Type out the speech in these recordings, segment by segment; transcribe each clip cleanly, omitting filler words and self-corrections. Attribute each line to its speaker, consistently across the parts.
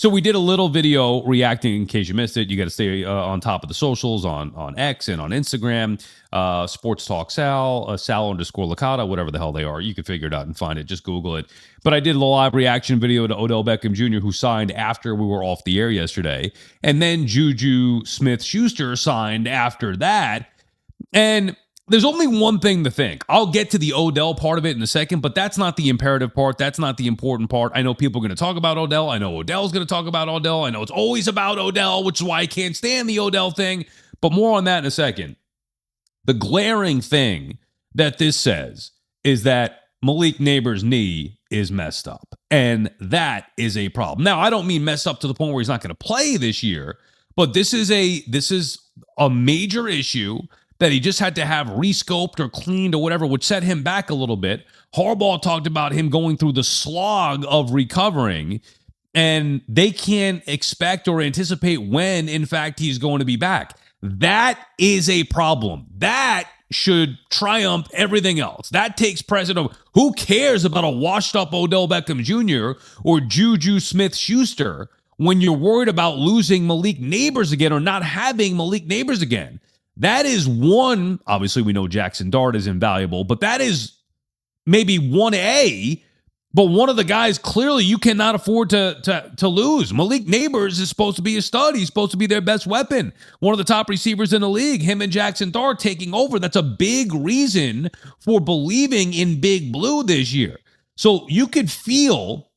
Speaker 1: So we did a little video reacting. In case you missed it, you got to stay on top of the socials on X and on Instagram. Sports Talk Sal, Sal _Licata, whatever the hell they are. You can figure it out and find it. Just Google it. But I did a live reaction video to Odell Beckham Jr., who signed after we were off the air yesterday. And then Juju Smith-Schuster signed after that. And there's only one thing to think. I'll get to the Odell part of it in a second, but that's not the imperative part. That's not the important part. I know people are going to talk about Odell. I know Odell's going to talk about Odell. I know it's always about Odell, which is why I can't stand the Odell thing. But more on that in a second. The glaring thing that this says is that Malik Nabers' knee is messed up. And that is a problem. Now, I don't mean messed up to the point where he's not going to play this year, but this is a major issue that he just had to have rescoped or cleaned or whatever, which set him back a little bit. Harbaugh talked about him going through the slog of recovering, and they can't expect or anticipate when, in fact, he's going to be back. That is a problem. That should triumph everything else. That takes precedent. Who cares about a washed-up Odell Beckham Jr. or Juju Smith-Schuster when you're worried about losing Malik Nabers again or not having Malik Nabers again? That is one. Obviously, we know Jackson Dart is invaluable, but that is maybe 1A. But one of the guys clearly you cannot afford to lose. Malik Nabers is supposed to be a stud. He's supposed to be their best weapon. One of the top receivers in the league. Him and Jackson Dart taking over. That's a big reason for believing in Big Blue this year. So you could feel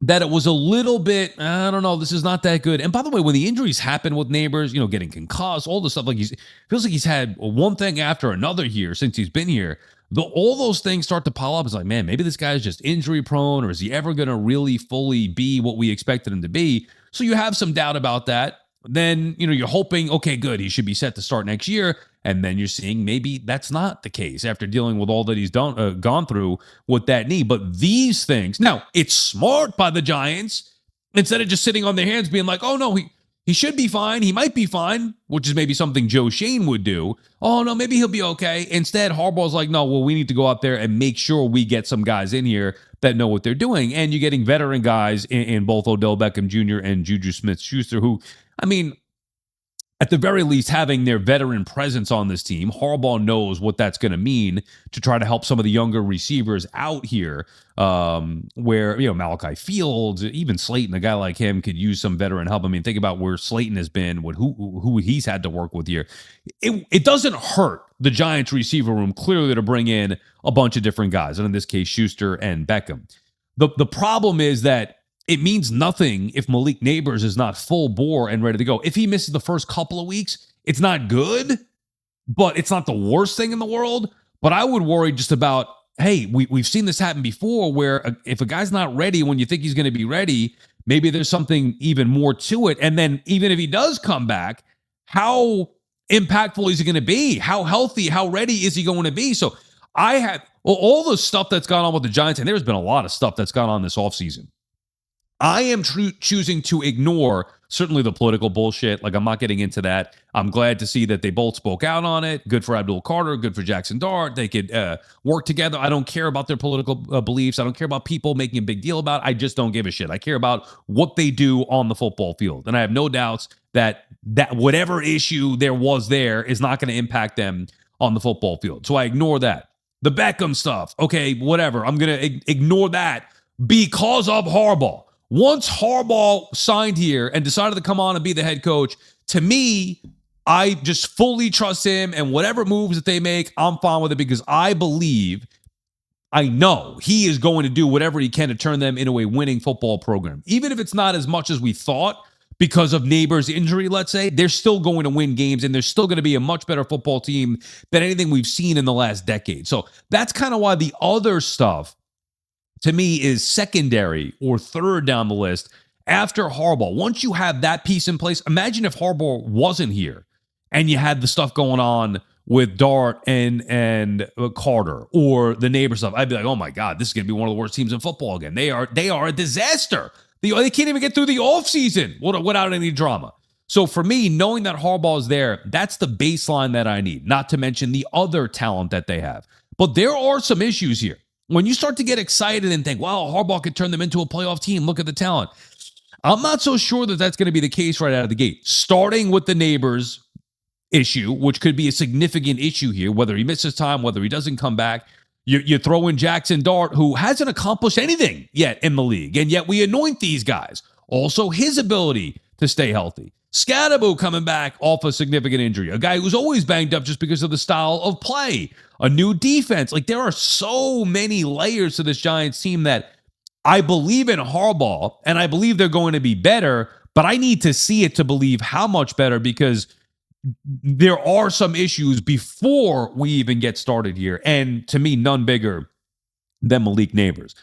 Speaker 1: that it was a little bit, I don't know, this is not that good. And by the way, when the injuries happen with Nabers, getting concussed, all the stuff, feels like he's had one thing after another here since he's been here. All those things start to pile up. It's like, man, maybe this guy's just injury prone, or is he ever going to really fully be what we expected him to be? So you have some doubt about that. Then, you're hoping, okay, good, he should be set to start next year. And then you're seeing maybe that's not the case after dealing with all that he's gone through with that knee. But these things, now, it's smart by the Giants, instead of just sitting on their hands being like, oh, no, he should be fine. He might be fine, which is maybe something Joe Shane would do. Oh, no, maybe he'll be okay. Instead, Harbaugh's like, no, well, we need to go out there and make sure we get some guys in here that know what they're doing. And you're getting veteran guys in both Odell Beckham Jr. and Juju Smith-Schuster, who, at the very least, having their veteran presence on this team, Harbaugh knows what that's going to mean to try to help some of the younger receivers out here, where, Malachi Fields, even Slayton, a guy like him, could use some veteran help. Think about where Slayton has been, who he's had to work with here. It doesn't hurt the Giants receiver room, clearly, to bring in a bunch of different guys, and in this case, Schuster and Beckham. The problem is that it means nothing if Malik Nabers is not full bore and ready to go. If he misses the first couple of weeks, it's not good, but it's not the worst thing in the world. But I would worry just about, hey, we've seen this happen before where if a guy's not ready when you think he's going to be ready, maybe there's something even more to it. And then even if he does come back, how impactful is he going to be? How healthy, how ready is he going to be? So I have all the stuff that's gone on with the Giants, and there's been a lot of stuff that's gone on this offseason. I am choosing to ignore certainly the political bullshit. I'm not getting into that. I'm glad to see that they both spoke out on it. Good for Abdul Carter. Good for Jackson Dart. They could work together. I don't care about their political beliefs. I don't care about people making a big deal about it. I just don't give a shit. I care about what they do on the football field. And I have no doubts that whatever issue there was there is not going to impact them on the football field. So I ignore that. The Beckham stuff, okay, whatever. I'm going to ignore that because of Harbaugh. Once Harbaugh signed here and decided to come on and be the head coach, to me, I just fully trust him, and whatever moves that they make, I'm fine with it because I know he is going to do whatever he can to turn them into a winning football program. Even if it's not as much as we thought because of Nabers' injury, let's say, they're still going to win games, and they're still going to be a much better football team than anything we've seen in the last decade. So that's kind of why the other stuff, to me, is secondary or third down the list after Harbaugh. Once you have that piece in place, imagine if Harbaugh wasn't here and you had the stuff going on with Dart and Carter or the Nabers stuff. I'd be like, oh my God, this is going to be one of the worst teams in football again. They are a disaster. They can't even get through the offseason without any drama. So for me, knowing that Harbaugh is there, that's the baseline that I need, not to mention the other talent that they have. But there are some issues here. When you start to get excited and think, wow, Harbaugh could turn them into a playoff team, look at the talent. I'm not so sure that that's going to be the case right out of the gate. Starting with the Nabers issue, which could be a significant issue here, whether he misses time, whether he doesn't come back. You throw in Jackson Dart, who hasn't accomplished anything yet in the league, and yet we anoint these guys. Also, his ability to stay healthy. Scatterbo coming back off a significant injury. A guy who's always banged up just because of the style of play. A new defense. Like, there are so many layers to this Giants team that I believe in Harbaugh, and I believe they're going to be better, but I need to see it to believe how much better, because there are some issues before we even get started here. And to me, none bigger than Malik Nabers.